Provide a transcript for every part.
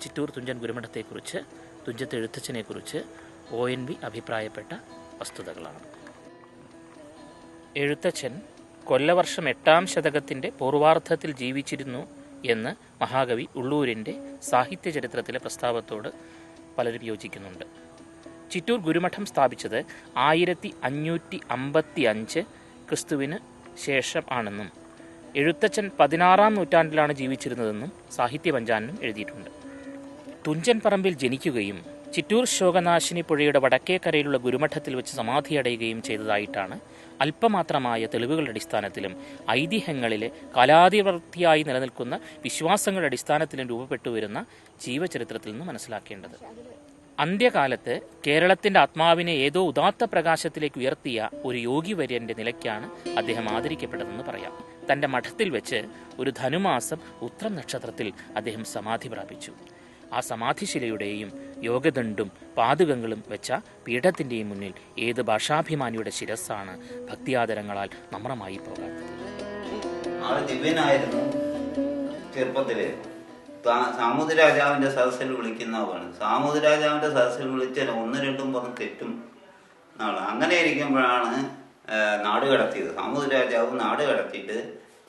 Chittur Thunchan ഗുരുമഠത്തെക്കുറിച്ച്, Thunchath എഴുത്തച്ഛനെക്കുറിച്ച് ONV അഭിപ്രായപ്പെട്ട വസ്തുതകളാണ്. Ezhuthachan കൊല്ലവർഷം 8-ാം ശതകത്തിൻ്റെ പൂർവാർദ്ധത്തിൽ ജീവിച്ചിരുന്നു എന്ന് മഹാകവി ഉള്ളൂരിൻ്റെ സാഹിത്യ ചരിത്രത്തിലെ പ്രസ്താവത്തോട് പലരും യോജിക്കുന്നുണ്ട്. ചിറ്റൂർ ഗുരുമഠം സ്ഥാപിച്ചത് 1555 ക്രിസ്തുവിന് ശേഷം ആണെന്നും എഴുത്തച്ഛൻ 16-ാം നൂറ്റാണ്ടിലാണ് ജീവിച്ചിരുന്നതെന്നും സാഹിത്യപഞ്ചാനനം എഴുതിയിട്ടുണ്ട്. തുഞ്ചൻ പറമ്പിൽ ജനിക്കുകയും ചിറ്റൂർ ശോകനാശിനി പുഴയുടെ വടക്കേക്കരയിലുള്ള ഗുരുമഠത്തിൽ വെച്ച് സമാധിയടയുകയും ചെയ്തതായിട്ടാണ് അല്പമാത്രമായ തെളിവുകളുടെ അടിസ്ഥാനത്തിലും ഐതിഹ്യങ്ങളിലെ കാലാതിവർത്തിയായി നിലനിൽക്കുന്ന വിശ്വാസങ്ങളുടെ അടിസ്ഥാനത്തിലും രൂപപ്പെട്ടു വരുന്ന ജീവചരിത്രത്തിൽ നിന്ന് മനസ്സിലാക്കേണ്ടത്. അന്ത്യകാലത്ത് കേരളത്തിൻ്റെ ആത്മാവിനെ ഏതോ ഉദാത്ത പ്രകാശത്തിലേക്ക് ഉയർത്തിയ ഒരു യോഗിവര്യൻ്റെ നിലയ്ക്കാണ് അദ്ദേഹം ആദരിക്കപ്പെട്ടതെന്ന് പറയാം. തൻ്റെ മഠത്തിൽ വെച്ച് ഒരു ധനുമാസം ഉത്രം നക്ഷത്രത്തിൽ അദ്ദേഹം സമാധി പ്രാപിച്ചു. ആ സമാധിശിലയുടെയും യോഗദണ്ഡും പാതുകങ്ങളും വെച്ച പീഠത്തിൻ്റെയും മുന്നിൽ ഏത് ഭാഷാഭിമാനിയുടെ ശിരസ്സാണ് ഭക്തിയാദരങ്ങളാൽ നമ്രമായി പോകാത്തത്. ദിവ്യനായിരുന്നു. ചെറുപ്പത്തില് സാമൂതിരാജാവിന്റെ സദസ്സിൽ വിളിക്കുന്നതാണ്. സാമൂതിരാജാവിന്റെ സദസ്സിൽ വിളിച്ചാൽ 1-2 പറഞ്ഞ് തെറ്റും എന്നാണ്. അങ്ങനെ ഇരിക്കുമ്പോഴാണ് നാട് കടത്തിയത്. സാമൂതിരാജാവ് നാട് കടത്തിയിട്ട്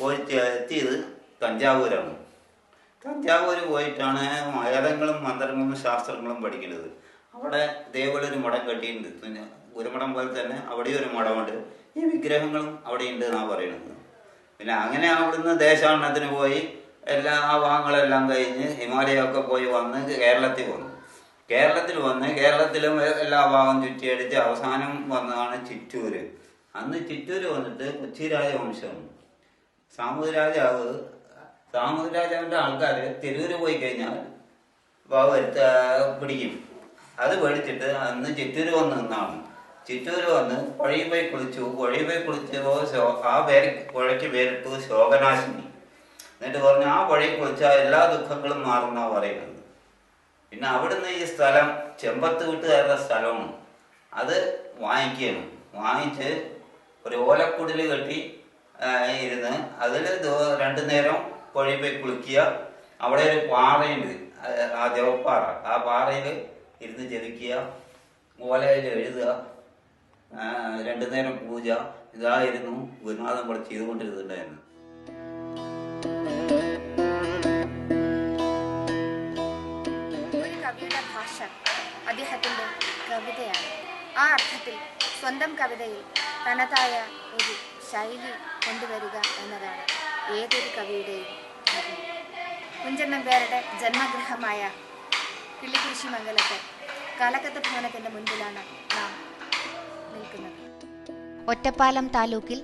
പോയി എത്തിയത് തഞ്ചാവൂരാണ്. തഞ്ചാവൂര് പോയിട്ടാണ് വേദങ്ങളും മന്ത്രങ്ങളും ശാസ്ത്രങ്ങളും പഠിക്കുന്നത്. അവിടെ ഇതേപോലെ ഒരു മഠം കെട്ടിയിട്ടുണ്ട്. ഗുരുമഠം പോലെ തന്നെ അവിടെ ഒരു മഠമുണ്ട്. ഈ വിഗ്രഹങ്ങളും അവിടെ ഉണ്ട് എന്നാണ് പറയുന്നത്. പിന്നെ അങ്ങനെ അവിടുന്ന് ദേശാടനത്തിന് പോയി എല്ലാ ആ ഭാഗങ്ങളെല്ലാം കഴിഞ്ഞ് ഹിമാലയമൊക്കെ പോയി വന്ന് കേരളത്തിൽ വന്നു. കേരളത്തിലും എല്ലാ ഭാഗം ചുറ്റിയടിച്ച് അവസാനം വന്നതാണ് ചിറ്റൂര്. അന്ന് ചിറ്റൂര് വന്നിട്ട് കൊച്ചി രാജവംശമാണ്. സാമൂതിരാജാവിന്റെ ആൾക്കാര് തിരൂര് പോയി കഴിഞ്ഞാൽ പിടിക്കും. അത് പേടിച്ചിട്ട് അന്ന് ചിറ്റൂര് വന്ന് നിന്നാണ്. ചിറ്റൂര് വന്ന് പുഴയിൽ പോയി കുളിച്ചു. ആ പുഴയ്ക്ക് പേരിട്ടു ശോകനാശിനി. എന്നിട്ട് പറഞ്ഞു ആ പുഴയിൽ കുളിച്ചാൽ എല്ലാ ദുഃഖങ്ങളും മാറുന്ന പറയുന്നത്. പിന്നെ അവിടുന്ന് ഈ സ്ഥലം ചെമ്പത്ത് വീട്ടുകാരുടെ സ്ഥലമാണ്. അത് വാങ്ങിച്ച് ഒരു ഓലക്കുടിൽ കെട്ടി ഇരുന്ന് അതിൽ 2 നേരം പുഴയിൽ പോയി കുളിക്കുക. അവിടെ ഒരു പാറയുണ്ട്, ആ ജവപ്പാറ. ആ പാറയിൽ ഇരുന്ന് ജപിക്കുക, ഓലയിൽ എഴുതുക, 2 നേരം പൂജ. ഇതായിരുന്നു ഗുരുനാഥൻ ഇവിടെ ചെയ്തുകൊണ്ടിരുന്നുണ്ടായിരുന്നു. ഒരു കവിയുടെ ഭാഷ അദ്ദേഹത്തിൻ്റെ കവിതയാണ്. ആ അർത്ഥത്തിൽ സ്വന്തം കവിതയിൽ തനതായ ഒരു ശൈലി കൊണ്ടുവരിക എന്നതാണ് ഏതൊരു കവിയുടെയും ധർമ്മം. കുഞ്ചൻ നമ്പ്യാരുടെ ജന്മഗൃഹമായ കിള്ളിക്കുരിശി മംഗലത്തെ കലക്കത്ത് ഭവനത്തിൻ്റെ മുൻപിലാണ് നാം നിൽക്കുന്നത്. ഒറ്റപ്പാലം താലൂക്കിൽ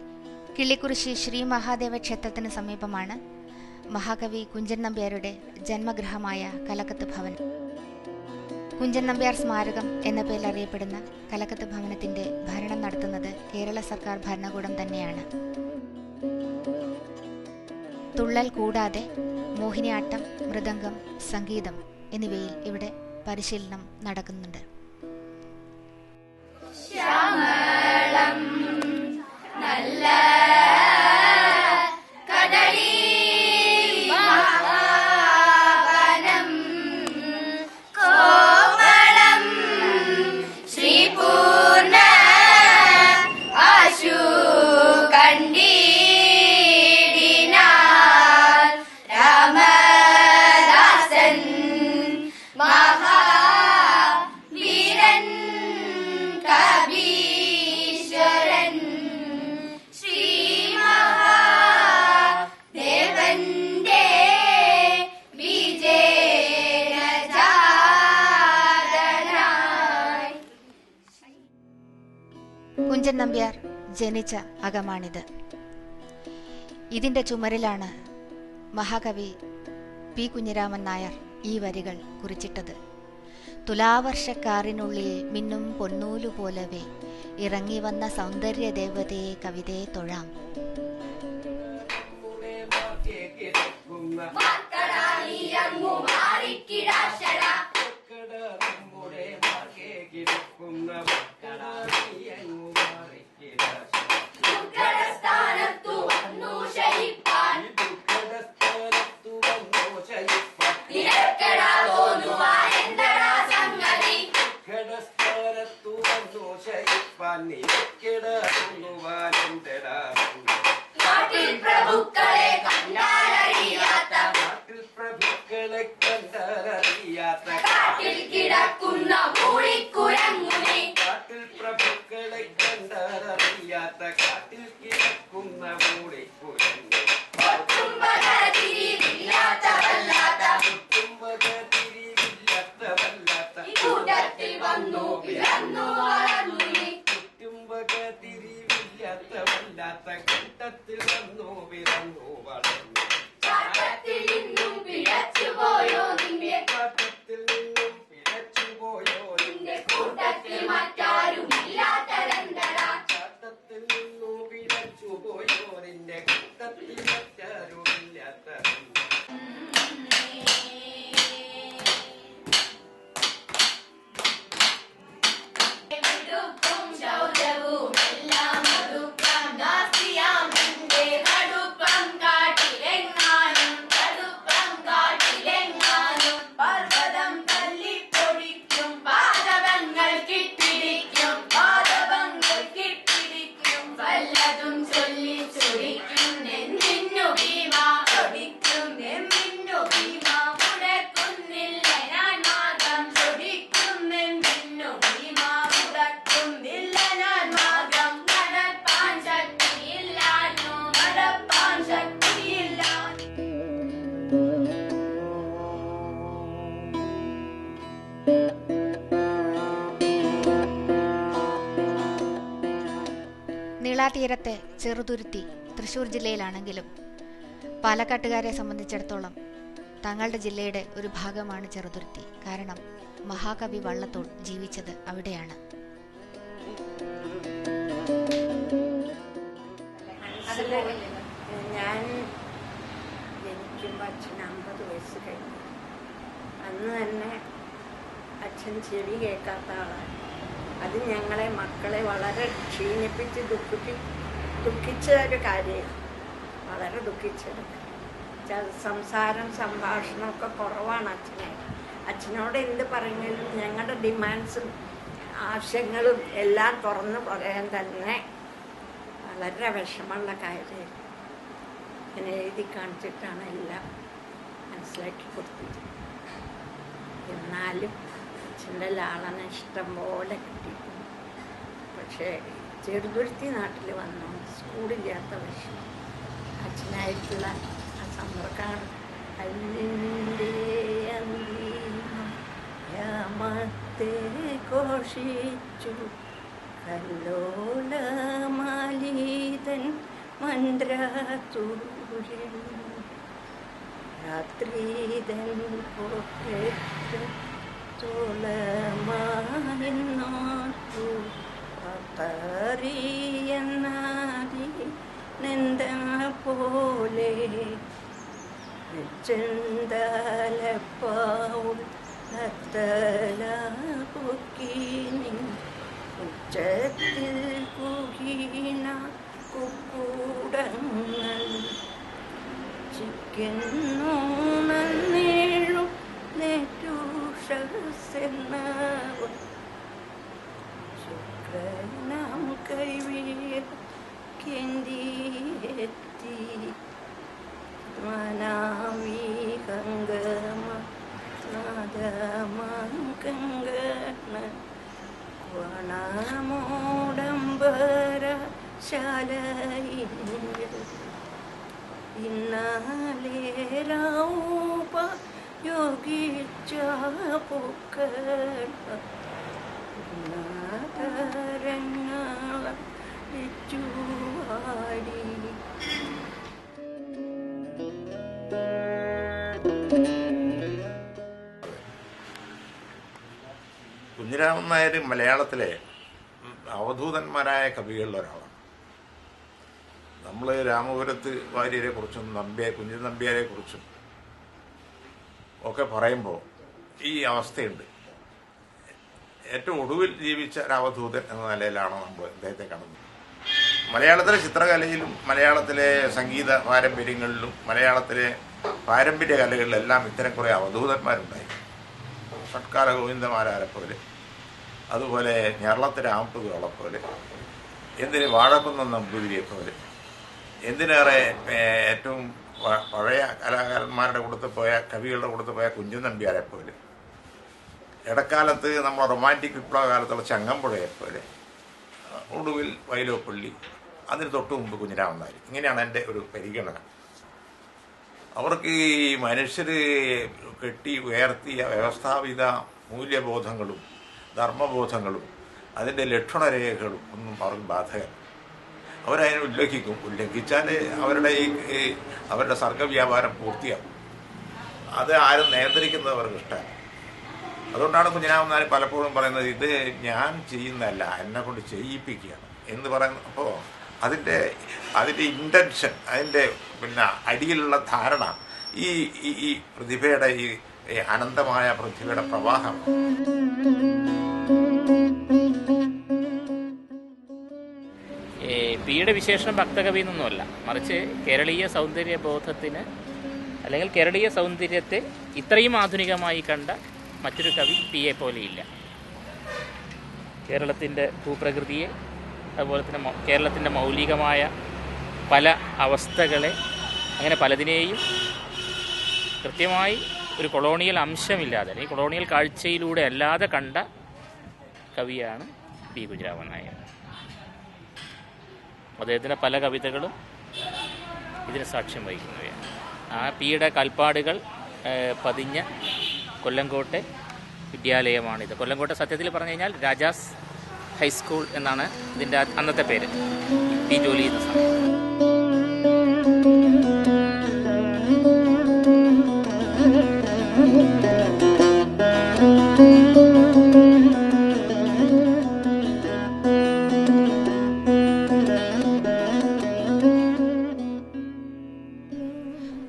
കിള്ളിക്കുരിശി ശ്രീ മഹാദേവ ക്ഷേത്രത്തിന് സമീപമാണ് മഹാകവി കുഞ്ചൻ നമ്പ്യാരുടെ ജന്മഗൃഹമായ കലക്കത്ത് ഭവൻ. കുഞ്ചൻ നമ്പ്യാർ സ്മാരകം എന്ന പേരിൽ അറിയപ്പെടുന്ന കലക്കത്ത് ഭവനത്തിന്റെ ഭരണം നടത്തുന്നത് കേരള സർക്കാർ ഭരണകൂടം തന്നെയാണ്. തുള്ളൽ കൂടാതെ മോഹിനിയാട്ടം, മൃദംഗം, സംഗീതം എന്നിവയിൽ ഇവിടെ പരിശീലനം നടക്കുന്നുണ്ട്. കുഞ്ചൻ നമ്പ്യാർ ജനിച്ച അകമാണിത്. ഇതിന്റെ ചുമരിലാണ് മഹാകവി പി കുഞ്ഞിരാമൻ നായർ ഈ വരികൾ കുറിച്ചിട്ടത്. തുലാവർഷക്കാറിനുള്ളിൽ മിന്നും പൊന്നൂലു പോലവേ ഇറങ്ങി വന്ന സൗന്ദര്യ ദേവതയെ കവിതയെ തൊഴാം. ിൽ കാട്ടിൽ പ്രഭുക്കളെ കണ്ടാലറിയാത്ത കാട്ടിൽ കിടക്കുന്ന മൂളിക്കുരങ്ങുനെ കാട്ടിൽ പ്രഭുക്കളെ കണ്ടറിയാത്ത കാട്ടിൽ കിടക്കുന്ന മൂളിക്കുരങ്ങു കൂട്ടത്തിൽ വന്നു പിറന്നു വളർന്നു തിരിവില്ലാത്തവല്ലാത്ത കൂട്ടത്തിൽ വന്നു പിറന്നു വളർന്നു ചാട്ടത്തിൽ നിന്നും പിഴച്ചുപോയോ നിന്റെ കാട്ടത്തിൽ നിന്നും പിഴച്ചുപോയോ നിന്റെ കൂട്ടത്തിൽ മറ്റാരുമില്ലാത്തതെന്തടാ ചാട്ടത്തിൽ നിന്നും പിഴച്ചുപോയോ നിന്റെ കൂട്ടത്തിൽ മറ്റാരുമില്ലാത്ത നീളാതീരത്തെ ചെറുതുരുത്തി തൃശ്ശൂർ ജില്ലയിലാണെങ്കിലും പാലക്കാട്ടുകാരെ സംബന്ധിച്ചിടത്തോളം തങ്ങളുടെ ജില്ലയുടെ ഒരു ഭാഗമാണ് ചെറുതുരുത്തി. കാരണം മഹാകവി വള്ളത്തോൾ ജീവിച്ചത് അവിടെയാണ്. ഞാൻ ജനിക്കുമ്പോൾ അച്ഛൻ 50 വയസ്സ് കഴിഞ്ഞു. അന്ന് തന്നെ അച്ഛൻ ചെവി കേൾക്കാത്ത ആളാണ്. അത് ഞങ്ങളെ മക്കളെ വളരെ ക്ഷീണിപ്പിച്ച് ദുഃഖിച്ച ഒരു കാര്യം, വളരെ ദുഃഖിച്ചത്. സംഭാഷണമൊക്കെ കുറവാണ് അച്ഛനെ. അച്ഛനോട് എന്ത് പറഞ്ഞാലും ഞങ്ങളുടെ ഡിമാൻഡ്സും ആവശ്യങ്ങളും എല്ലാം തുറന്നു പറയാൻ തന്നെ വളരെ വിഷമമുള്ള കാര്യം. ഇങ്ങനെ എഴുതി കാണിച്ചിട്ടാണ് എല്ലാം മനസ്സിലാക്കി കൊടുത്തത്. എന്നാലും അച്ഛൻ്റെ ലാളന ഇഷ്ടം പോലെ കിട്ടിയിരുന്നു. പക്ഷേ ചെറുതുരുത്തി നാട്ടിൽ വന്നു സ്കൂളില്ലാത്ത വർഷം അച്ഛനായിട്ടുള്ള ആ സമ്പർക്കമാണ്. അല്ലിൻ്റെ യാമത്തെ ഘോഷിച്ചു കല്ലോലമാലീതൻ മന്ത്രാത്തൂരിൽ രാത്രീതൻ പോറ്റു തോളമായിന്നോട്ടു പത്തറിയെന്നാതി നെന്ത പോലെ ചെന്തലപ്പാവുൾ നത്തല കുക്കീനി ഉച്ചത്തിൽ കുകീന കുക്കൂടങ്ങൾ ചിക്കുന്നു നന്നേഴും നെറ്റൂഷസെന്നാവും ശുക്രനാം കൈവീർ കെന്തിയെത്തി മനാവീഹംഗമ നാദമാങ്കങ്ങണ വണമോടംബര ശാലയിഞ്ഞു ഇന്നാലേരാവൂപ യോഗിച്ച പൂക്കള നാദരങ്ങള ചുവാടി. കുഞ്ഞിരാമൻ നായർ മലയാളത്തിലെ അവധൂതന്മാരായ കവികളിൽ ഒരാളാണ്. നമ്മൾ രാമപുരത്ത് വാര്യരെ കുറിച്ചും കുഞ്ഞൻ നമ്പ്യാരെ കുറിച്ചും ഒക്കെ പറയുമ്പോൾ ഈ അവസ്ഥയുണ്ട്. ഏറ്റവും ഒടുവിൽ ജീവിച്ച ഒരു അവധൂതൻ എന്ന നിലയിലാണ് നമ്മൾ അദ്ദേഹത്തെ കാണുന്നത്. മലയാളത്തിലെ ചിത്രകലയിലും മലയാളത്തിലെ സംഗീത പാരമ്പര്യങ്ങളിലും മലയാളത്തിലെ പാരമ്പര്യ കലകളിലെല്ലാം ഇത്തരം കുറേ അവധൂതന്മാരുണ്ടായി. ഷട്കാല ഗോവിന്ദമാരാരെ പോലെ, അതുപോലെ ഞേറളത്തെ രാമപ്രഭുകളെ പോലെ എന്തിന് വാഴക്കുന്നം നമ്പൂതിരിയെ പോലെ, എന്തിനേറെ ഏറ്റവും പഴയ കലാകാരന്മാരുടെ കൂട്ടത്തിൽ പോയ കവികളുടെ കൂട്ടത്തിൽ പോയ കുഞ്ചൻ നമ്പ്യാരെ പോലെ, ഇടക്കാലത്ത് നമ്മൾ റൊമാൻറ്റിക് വിപ്ലവകാലത്തുള്ള ചങ്ങമ്പുഴയെ പോലെ, ഒടുവിൽ വൈലോപ്പള്ളി, അതിന് തൊട്ട് മുമ്പ് കുഞ്ഞിരാമൻ നായർ. ഇങ്ങനെയാണ് എൻ്റെ ഒരു പരിഗണന. അവർക്ക് ഈ മനുഷ്യർ കെട്ടി ഉയർത്തിയ വ്യവസ്ഥാപിത മൂല്യബോധങ്ങളും ധർമ്മബോധങ്ങളും അതിൻ്റെ ലക്ഷണരേഖകളും ഒന്നും അവർക്ക് ബാധകമല്ല. അവരതിനെ ഉല്ലംഘിച്ചാൽ അവരുടെ അവരുടെ സർഗവ്യാപാരം പൂർത്തിയാകും. അത് ആരും നിയന്ത്രിക്കുന്നത് അവർക്ക് ഇഷ്ടമല്ല. അതുകൊണ്ടാണ് കുഞ്ഞിരാമൻ നായർ പലപ്പോഴും പറയുന്നത്, ഇത് ഞാൻ ചെയ്യുന്നതല്ല, എന്നെ കൊണ്ട് ചെയ്യിപ്പിക്കുകയാണ് എന്ന് പറയുന്നപ്പോൾ അതിൻ്റെ ഇൻറ്റൻഷൻ, അതിൻ്റെ അടിയിലുള്ള ധാരണ ഈ പ്രതിഭയുടെ ഈ അനന്തമായ പ്രതിഭയുടെ പ്രവാഹം. പിയുടെ വിശേഷണം ഭക്തകവി എന്നൊന്നുമല്ല, മറിച്ച് കേരളീയ സൗന്ദര്യ ബോധത്തിന് അല്ലെങ്കിൽ കേരളീയ സൗന്ദര്യത്തെ ഇത്രയും ആധുനികമായി കണ്ട മറ്റൊരു കവി പിയെ പോലെയില്ല. കേരളത്തിൻ്റെ ഭൂപ്രകൃതിയെ, അതുപോലെ തന്നെ കേരളത്തിൻ്റെ മൗലികമായ പല അവസ്ഥകളെ, അങ്ങനെ പലതിനെയും കൃത്യമായി ഒരു കൊളോണിയൽ അംശമില്ലാതെ അല്ലെങ്കിൽ കൊളോണിയൽ കാഴ്ചയിലൂടെ അല്ലാതെ കണ്ട കവിയാണ് പി കുഞ്ഞിരാമൻ നായർ. അദ്ദേഹത്തിൻ്റെ പല കവിതകളും ഇതിന് സാക്ഷ്യം വഹിക്കുന്നവയാണ്. ആ പിയുടെ കാൽപ്പാടുകൾ പതിഞ്ഞ കൊല്ലങ്കോട്ടെ വിദ്യാലയമാണിത്. കൊല്ലങ്കോട്ടെ സത്യത്തിൽ പറഞ്ഞു കഴിഞ്ഞാൽ രാജാസ് ഹൈസ്കൂൾ എന്നാണ് ഇതിൻ്റെ അന്നത്തെ പേര്, പി ജോലി ചെയ്യുന്ന സമയം.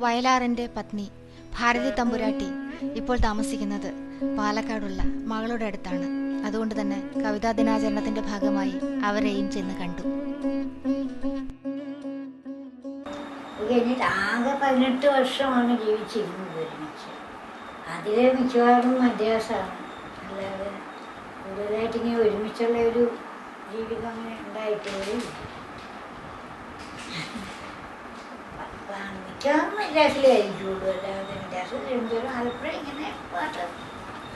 വയലാറിൻ്റെ പത്നി ഭാരതി തമ്പുരാട്ടി ഇപ്പോൾ താമസിക്കുന്നത് പാലക്കാടുള്ള മകളുടെ അടുത്താണ്. അതുകൊണ്ട് തന്നെ കവിതാ ദിനാചരണത്തിന്റെ ഭാഗമായി അവരെയും ചെന്ന് കണ്ടു. കഴിഞ്ഞിട്ട് ആകെ 18 വർഷമാണ് ജീവിച്ചിരുന്നത് ഒരുമിച്ച്. അതിൽ മിക്കവാറും മദ്രാസാണ്, അല്ലാതെ കൂടുതലായിട്ട് ഇങ്ങനെ ഒരുമിച്ചുള്ള ഒരു ജീവിതം അങ്ങനെ ഉണ്ടായിട്ടേ. മിക്കവാറും മദ്രാസിലായിരിക്കുള്ളൂ, അല്ലാതെ മദ്രാസ് തിരുവനന്തപുരം ആലപ്പുഴ ഇങ്ങനെ പാട്ട്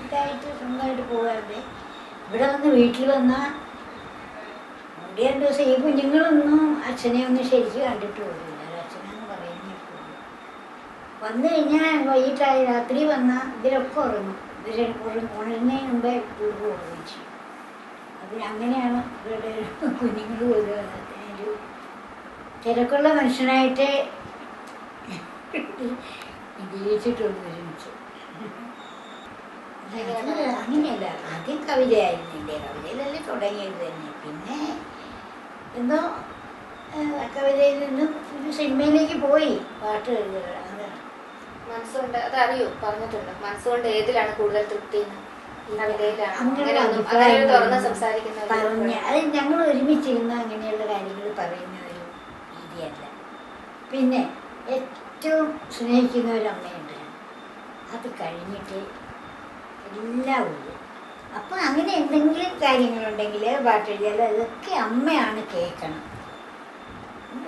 ഇതായിട്ട് സ്വന്തമായിട്ട് പോകാറുണ്ട്. ഇവിടെ വന്ന് വീട്ടിൽ വന്നാൽ 2 ദിവസം ഈ കുഞ്ഞുങ്ങളൊന്നും അച്ഛനെ ഒന്നും ശരിക്കും കണ്ടിട്ട് പോകില്ല. അച്ഛനെന്ന് പറയുന്നേ പോകും. വന്നു കഴിഞ്ഞാൽ വൈകിട്ടായി രാത്രി വന്നാൽ ഇവരൊക്കെ ഉറങ്ങും. ഉണരുന്നതിന് മുമ്പേ വീട് ഓർമ്മിച്ചു. അങ്ങനെയാണ് ഇവരുടെ കുഞ്ഞുങ്ങൾ പോലും ഒരു തിരക്കുള്ള മനുഷ്യനായിട്ട് ജീവിച്ചിട്ടുള്ളൂ ഒരുമിച്ച്. അങ്ങനെയല്ല, ആദ്യം കവിതയായിരുന്നു എൻ്റെ, കവിതയിലല്ലേ തുടങ്ങിയത് തന്നെ. പിന്നെ എന്തോ കവിതയിൽ നിന്നും ഒരു സിനിമയിലേക്ക് പോയി, പാട്ട് എഴുതുക. അതാണ് മനസ്സുകൊണ്ട് അതറിയോ പറഞ്ഞിട്ടുണ്ട്, മനസ്സുകൊണ്ട് ഏതിലാണ് കൂടുതൽ തൃപ്തി? പറഞ്ഞ അത് ഞങ്ങൾ ഒരുമിച്ചിരുന്ന അങ്ങനെയുള്ള കാര്യങ്ങൾ പറയുന്ന ഒരു രീതിയല്ല. പിന്നെ ഏറ്റവും സ്നേഹിക്കുന്ന ഒരു അമ്മയുണ്ട്, അത് കഴിഞ്ഞിട്ട് എല്ലാം ഉള്ളു. അപ്പം അങ്ങനെ എന്തെങ്കിലും കാര്യങ്ങളുണ്ടെങ്കിൽ പാട്ടെഴുതിയാൽ അതൊക്കെ അമ്മയാണ് കേൾക്കണം.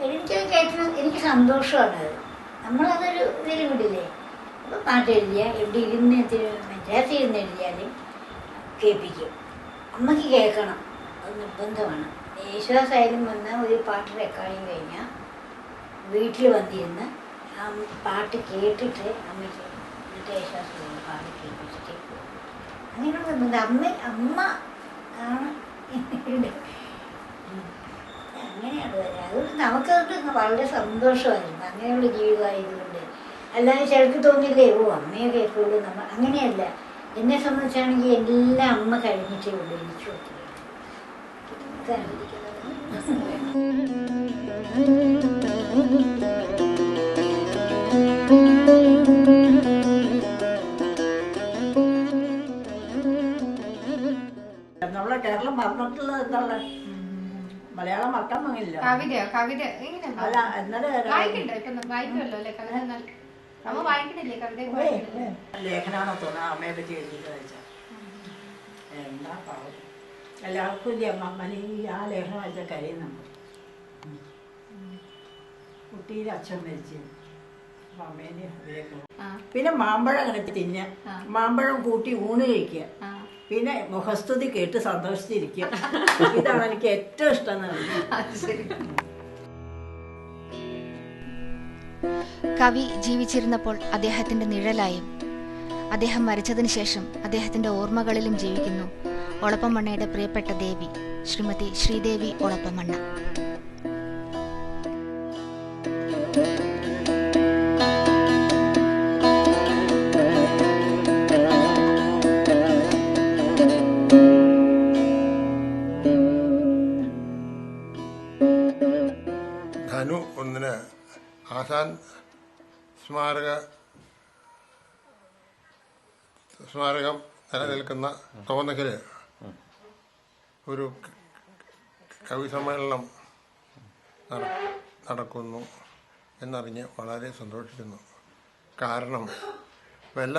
എനിക്കത് കേൾക്കണം, എനിക്ക് സന്തോഷമാണത്. നമ്മളതൊരു ഇതിൽ വിടില്ലേ. അപ്പോൾ പാട്ടെഴുതിയാൽ എവിടെ ഇരുന്ന് മദ്രാസിൽ ഇരുന്ന് എഴുതിയാലും കേൾപ്പിക്കും. അമ്മയ്ക്ക് കേൾക്കണം, അത് നിർബന്ധമാണ്. യേശുദാസായാലും വന്ന ഒരു പാട്ട് റെക്കോർഡിങ് കഴിഞ്ഞാൽ വീട്ടിൽ വന്നിരുന്ന് ആ പാട്ട് കേട്ടിട്ട് അമ്മയ്ക്ക് എന്നിട്ട് യേശുദാസ് പാട്ട് കേൾപ്പിച്ചിട്ട് പോകും. അങ്ങനെയുള്ള നിർബന്ധം അമ്മ ആണ്. അങ്ങനെയാണ് വരിക. അതുകൊണ്ട് നമുക്കത് വളരെ സന്തോഷമായിരുന്നു അങ്ങനെയുള്ള ജീവിതമായതുകൊണ്ട്. അല്ലാതെ ചിലർക്ക് തോന്നില്ലേ ഓ അമ്മയെ കേൾക്കുള്ളൂ നമ്മൾ, അങ്ങനെയല്ല. എന്നെ സംബന്ധിച്ചാണെങ്കിൽ എല്ലാം അമ്മ കഴിഞ്ഞിട്ടേ ഉള്ളൂ എനിക്ക് ഒത്തിരി. നമ്മളെ കേരളം പറഞ്ഞിട്ടുള്ളത് എന്താണ്? മലയാളം മട്ടം വാങ്ങില്ല. കവിത എങ്ങനെ അല്ല എന്നാലും വായിക്കണ്ടേ? ഇപ്പൊ വായിക്കുമല്ലോ അല്ലെ കവിത? അമ്മ വായിക്കണില്ലേ കവിത? ലേഖനാണോ തോന്നുന്നത് അമ്മയെ പറ്റി എഴുതിയിട്ട് വെച്ചാൽ എന്താ പാവം. എല്ലാവർക്കും ഇല്ല അമ്മമ്മന് ആ ലേഖനം വായിച്ച കഴിയുന്നുണ്ട്. കുട്ടിയുടെ അച്ഛൻ മരിച്ചു, അപ്പം അമ്മേനെ അതിലേക്ക്. പിന്നെ മാമ്പഴം അങ്ങനെ തിന്നുക, മാമ്പഴം കൂട്ടി ഊണ് കഴിക്കുക, പിന്നെ മുഖസ്തുതി കേട്ട് സന്തോഷിച്ചിരിക്കുക. ഇതാണ് എനിക്ക് ഏറ്റവും ഇഷ്ടം. കവി ജീവിച്ചിരുന്നപ്പോൾ അദ്ദേഹത്തിന്റെ നിഴലായും അദ്ദേഹം മരിച്ചതിന് ശേഷം അദ്ദേഹത്തിന്റെ ഓർമ്മകളിലും ജീവിക്കുന്നു ഒളപ്പമണ്ണയുടെ പ്രിയപ്പെട്ട ദേവി ശ്രീമതി ശ്രീദേവി ഒളപ്പമണ്ണ. ധനു 1 ആശാൻ സ്മാരകം നിലനിൽക്കുന്ന തോന്നകല് ഒരു കവി സമ്മേളനം നടക്കുന്നു എന്നറിഞ്ഞ് വളരെ സന്തോഷിക്കുന്നു. കാരണം വല്ല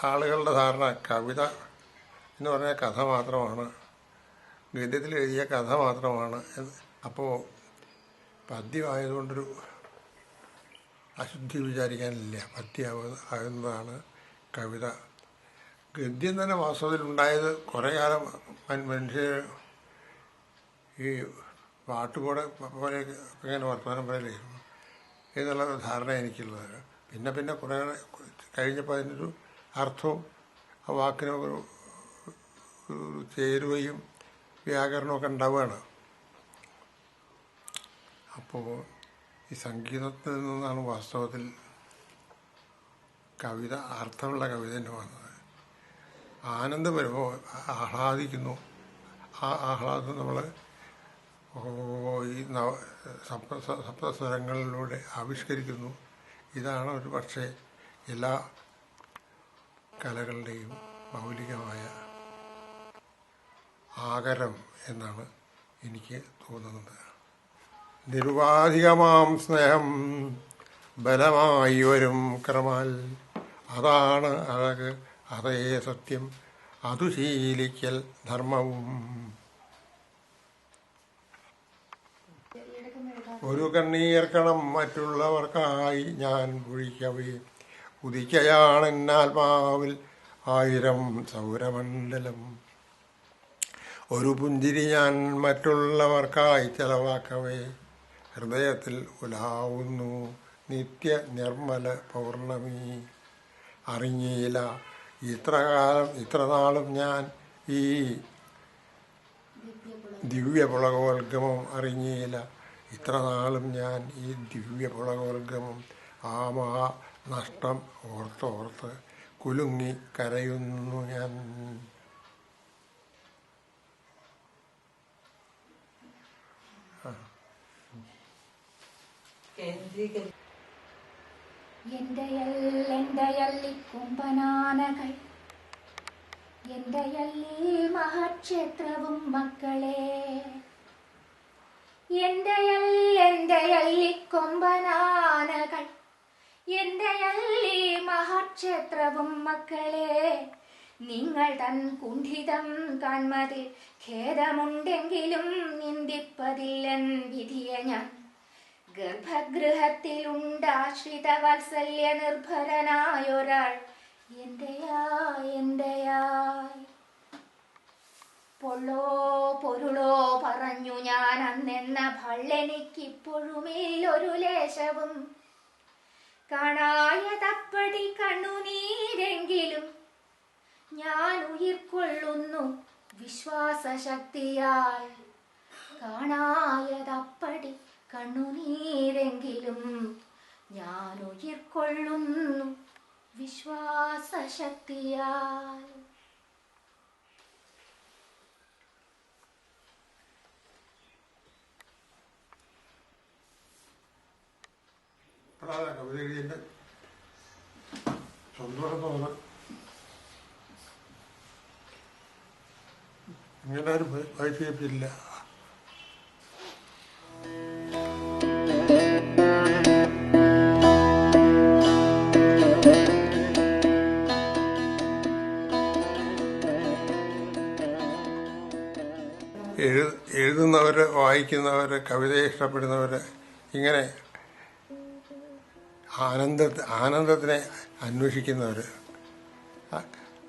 ആളുകളുടെ ധാരണ കവിത എന്ന് പറഞ്ഞാൽ കഥ മാത്രമാണ്, ഗദ്യത്തിൽ എഴുതിയ കഥ മാത്രമാണ്. അപ്പോൾ പദ്യമായതുകൊണ്ടൊരു അശുദ്ധി വിചാരിക്കാനില്ല. പദ്യമാകുന്നതാണ് കവിത. ഗദ്യം തന്നെ വാസ്തവത്തിലുണ്ടായത് കുറേ കാലം മനുഷ്യർ ഈ പാട്ടുകൂടെ പോലെ ഇങ്ങനെ വർത്തമാനം പറയലേ എന്നുള്ള ധാരണ എനിക്കുള്ളത്. പിന്നെ കുറേ കഴിഞ്ഞപ്പോൾ അതിനൊരു അർത്ഥവും ആ വാക്കിനൊരു ചേരുവയും വ്യാകരണമൊക്കെ ഉണ്ടാവുകയാണ്. അപ്പോൾ ഈ സംഗീതത്തിൽ നിന്നാണ് വാസ്തവത്തിൽ കവിത, അർത്ഥമുള്ള കവിത തന്നെ വന്നത്. ആനന്ദം വരുമ്പോൾ ആഹ്ലാദിക്കുന്നു. ആ ആഹ്ലാദം നമ്മൾ ഈ സപ്തസ്വരങ്ങളിലൂടെ ആവിഷ്കരിക്കുന്നു. ഇതാണ് ഒരു പക്ഷേ എല്ലാ കലകളുടെയും മൗലികമായ ആകരം എന്നാണ് എനിക്ക് തോന്നുന്നത്. നിരുപാധികമാം സ്നേഹം ബലമായി വരും ക്രമാൽ, അതാണ് അഴക്, അതേ സത്യം, അതു ശീലിക്കൽ ധർമ്മവും. ഒരു കണ്ണീർക്കണം മറ്റുള്ളവർക്കായി ഞാൻ പൊഴിക്കവേ, ഉദിക്കയാണെന്നാത്മാവിൽ 1000 സൗരമണ്ഡലം. ഒരു പുഞ്ചിരി ഞാൻ മറ്റുള്ളവർക്കായി ചെലവാക്കവേ, ഹൃദയത്തിൽ ഉലാവുന്നു നിത്യ നിർമ്മല പൗർണമി. അറിഞ്ഞില്ല ഇത്രനാളും ഞാൻ ഈ ദിവ്യപുളകോത്ഗമം, അറിഞ്ഞില്ല ഇത്രനാളും ഞാൻ ഈ ദിവ്യപുളകോത്ഗമം. ആ മഹാ നഷ്ടം ഓർത്തോർത്ത് കുലുങ്ങി കരയുന്നു ഞാൻ. എന്റെയല്ലിക്കൊമ്പനാനകൾ, എന്റെയല്ലി മഹാക്ഷേത്രവും മക്കളെ, എന്റെയല്ലിക്കൊമ്പനാനകൾ, എന്റെയല്ലി മഹാക്ഷേത്രവും മക്കളെ. നിങ്ങൾ തൻ കുണ്ഠിതം കാൺമതിൽ ഖേദമുണ്ടെങ്കിലും നിന്ദിപ്പതില്ലൻ വിധിയെ ഞാൻ. ഗർഭഗൃഹത്തിലുണ്ടാശ്രിത വാത്സല്യ നിർഭരനായൊരാൾ എന്റെയായി. പൊള്ളോ പൊരുളോ പറഞ്ഞു ഞാൻ അന്നെന്ന ഭള്ളെനിക്കിപ്പോഴുമില്ലൊരു ലേശവും. കാണായതപ്പടി കണ്ണുനീരെങ്കിലും ഞാൻ ഉയിർക്കൊള്ളുന്നു വിശ്വാസശക്തിയാൽ. കാണായതപ്പടി കണ്ണുനീരെങ്കിലും ഞാൻ ഉയിർക്കൊള്ളുന്നു വിശ്വാസശക്തിയാൽ. കവിത എഴുതിൻ്റെ സന്തോഷം തോന്നുന്നു. ഇങ്ങനെ ഒരു വായിപ്പില്ല. വായിക്കുന്നവർ, കവിതയെ ഇഷ്ടപ്പെടുന്നവർ, ഇങ്ങനെ ആനന്ദത്തിനെ അന്വേഷിക്കുന്നവർ,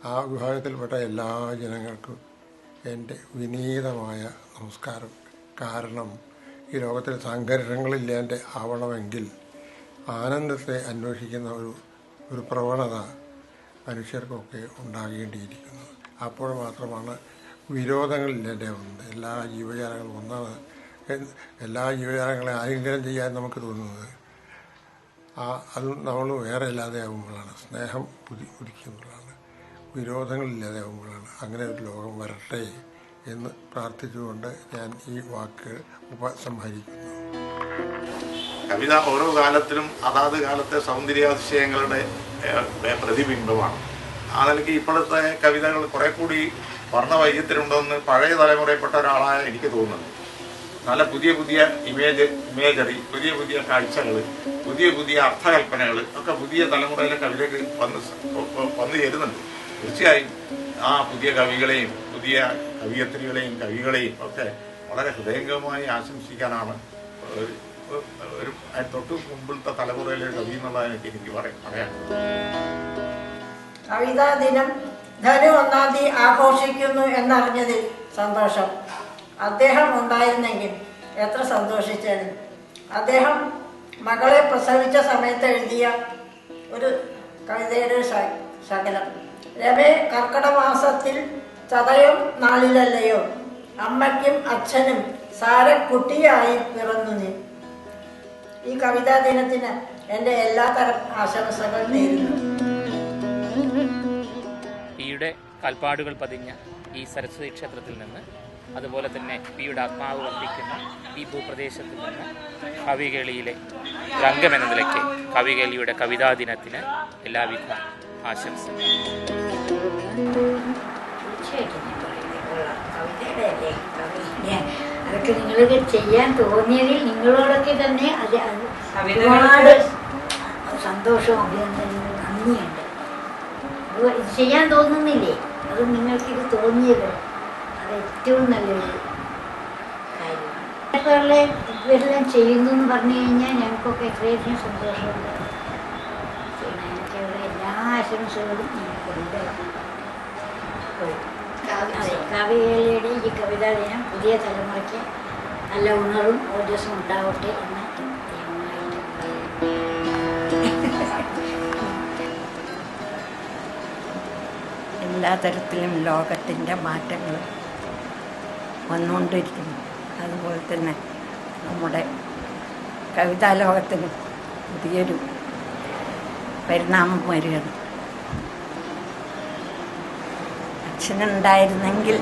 ആ വിഭാഗത്തിൽപ്പെട്ട എല്ലാ ജനങ്ങൾക്കും എൻ്റെ വിനീതമായ നമസ്കാരം. കാരണം ഈ ലോകത്തിൽ സംഘർഷങ്ങളില്ലാതെ ആവണമെങ്കിൽ ആനന്ദത്തെ അന്വേഷിക്കുന്ന ഒരു പ്രവണത മനുഷ്യർക്കൊക്കെ ഉണ്ടാകേണ്ടിയിരിക്കുന്നത്. അപ്പോൾ മാത്രമാണ് വിരോധങ്ങളില്ലാതാവുന്നത്. എല്ലാ ജീവജാലങ്ങളും ഒന്നാണ്. എല്ലാ ജീവജാലങ്ങളെ ആലിംഗനം ചെയ്യാൻ നമുക്ക് തോന്നുന്നത് അത് നമ്മൾ വേറെ ഇല്ലാതെ ആകുമ്പോഴാണ്. സ്നേഹം ഉദിക്കുമ്പോഴാണ്, വിരോധങ്ങളില്ലാതെ ആകുമ്പോഴാണ്. അങ്ങനെ ഒരു ലോകം വരട്ടെ എന്ന് പ്രാർത്ഥിച്ചുകൊണ്ട് ഞാൻ ഈ വാക്കുകൾ ഉപസംഹരിക്കുന്നു. കവിത ഓരോ കാലത്തിലും അതാത് കാലത്തെ സൗന്ദര്യാതിശയങ്ങളുടെ പ്രതിബിംബമാണ്. ആ നിലയ്ക്ക് ഇപ്പോഴത്തെ കവിതകൾ കുറെ കൂടി വർണ്ണവൈചിത്ര്യമുണ്ടെന്ന് പഴയ തലമുറയിൽപ്പെട്ട ഒരാളായ എനിക്ക് തോന്നുന്നത്. നല്ല പുതിയ പുതിയ ഇമേജറി, പുതിയ പുതിയ കാഴ്ചകൾ, പുതിയ പുതിയ അർത്ഥകൽപ്പനകൾ ഒക്കെ പുതിയ തലമുറയിലെ കവിതയ്ക്ക് വന്നു ചേരുന്നുണ്ട്. തീർച്ചയായും ആ പുതിയ കവികളെയും പുതിയ കവിയത്രികളെയും കവികളെയും ഒക്കെ വളരെ ഹൃദയംഗമായി ആശംസിക്കാനാണ് ഒരു തൊട്ട് മുമ്പിലത്തെ തലമുറയിലെ കവി എന്നുള്ളതിനൊക്കെ എനിക്ക് പറയാം. കവിതാ ദിനം ധനു 1-ാം തീയതി ആഘോഷിക്കുന്നു എന്നറിഞ്ഞതിൽ സന്തോഷം. അദ്ദേഹം ഉണ്ടായിരുന്നെങ്കിൽ എത്ര സന്തോഷിച്ചേനെ. അദ്ദേഹം മകളെ പ്രസവിച്ച സമയത്ത് എഴുതിയ ഒരു കവിതയുടെ ശകലം. രമേ കർക്കിടമാസത്തിൽ ചതയം നാളിലല്ലയോ, അമ്മയ്ക്കും അച്ഛനും സാരക്കുട്ടിയായി പിറന്നു നീ. ഈ കവിതാ ദിനത്തിന് എൻ്റെ എല്ലാതരം ആശംസകൾ നേരുന്നു. പിയുടെ കാൽപ്പാടുകൾ പതിഞ്ഞ ഈ സരസ്വതി ക്ഷേത്രത്തിൽ നിന്ന്, അതുപോലെ തന്നെ പിയുടെ ആത്മാവ് വർദ്ധിക്കുന്ന ഈ ഭൂപ്രദേശത്തിൽ നിന്ന് കവികേളിയിലെ രംഗമെന്ന നിലയ്ക്ക് കവികേളിയുടെ കവിതാ ദിനത്തിന് എല്ലാവിധ ആശംസകളും. അതൊക്കെ നിങ്ങൾക്ക് ചെയ്യാൻ തോന്നിയതിൽ നിങ്ങളോടൊക്കെ തന്നെ ഒരുപാട് സന്തോഷവും അഭിനന്ദനവും നന്ദിയുണ്ട്. ഇത് ചെയ്യാൻ തോന്നുന്നില്ലേ, അത് നിങ്ങൾക്കിത് തോന്നിയത് അത് ഏറ്റവും നല്ലൊരു കാര്യമാണ്. ഇവരെല്ലാം ചെയ്യുന്നു എന്ന് പറഞ്ഞു കഴിഞ്ഞാൽ ഞങ്ങൾക്കൊക്കെ എത്രയധികം സന്തോഷമുണ്ട്. എനിക്കുള്ള എല്ലാ ആശംസകളും ഞങ്ങൾക്കുണ്ട്. കവികളുടെ ഈ കവിതാ ദിനം പുതിയ തലമുറയ്ക്ക് നല്ല ഉണർവും ഓജസ്സും ഉണ്ടാവട്ടെ എന്ന് എല്ലാ തരത്തിലും ലോകത്തിൻ്റെ മാറ്റങ്ങൾ വന്നുകൊണ്ടിരിക്കുന്നു. അതുപോലെ തന്നെ നമ്മുടെ കവിതാ ലോകത്തിന് പുതിയൊരു പരിണാമം വരികയാണ്. അച്ഛനുണ്ടായിരുന്നെങ്കിൽ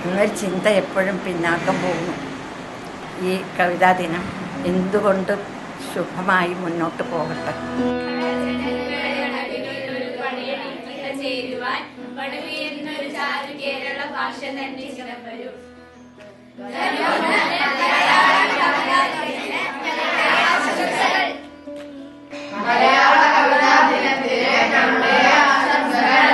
എന്നൊരു ചിന്ത എപ്പോഴും പിന്നാക്കം പോകുന്നു. ഈ കവിതാ ദിനം എന്തുകൊണ്ടും ശുഭമായി മുന്നോട്ട് പോകട്ടെ. എന്നൊരു ചാരു കേരള ഭാഷ തന്നെ വരും. മലയാള കവിതാ ദിനത്തിലെ നമ്മുടെ ആശംസകൾ. കവിതാ ദിനത്തിലെ ആശംസകൾ.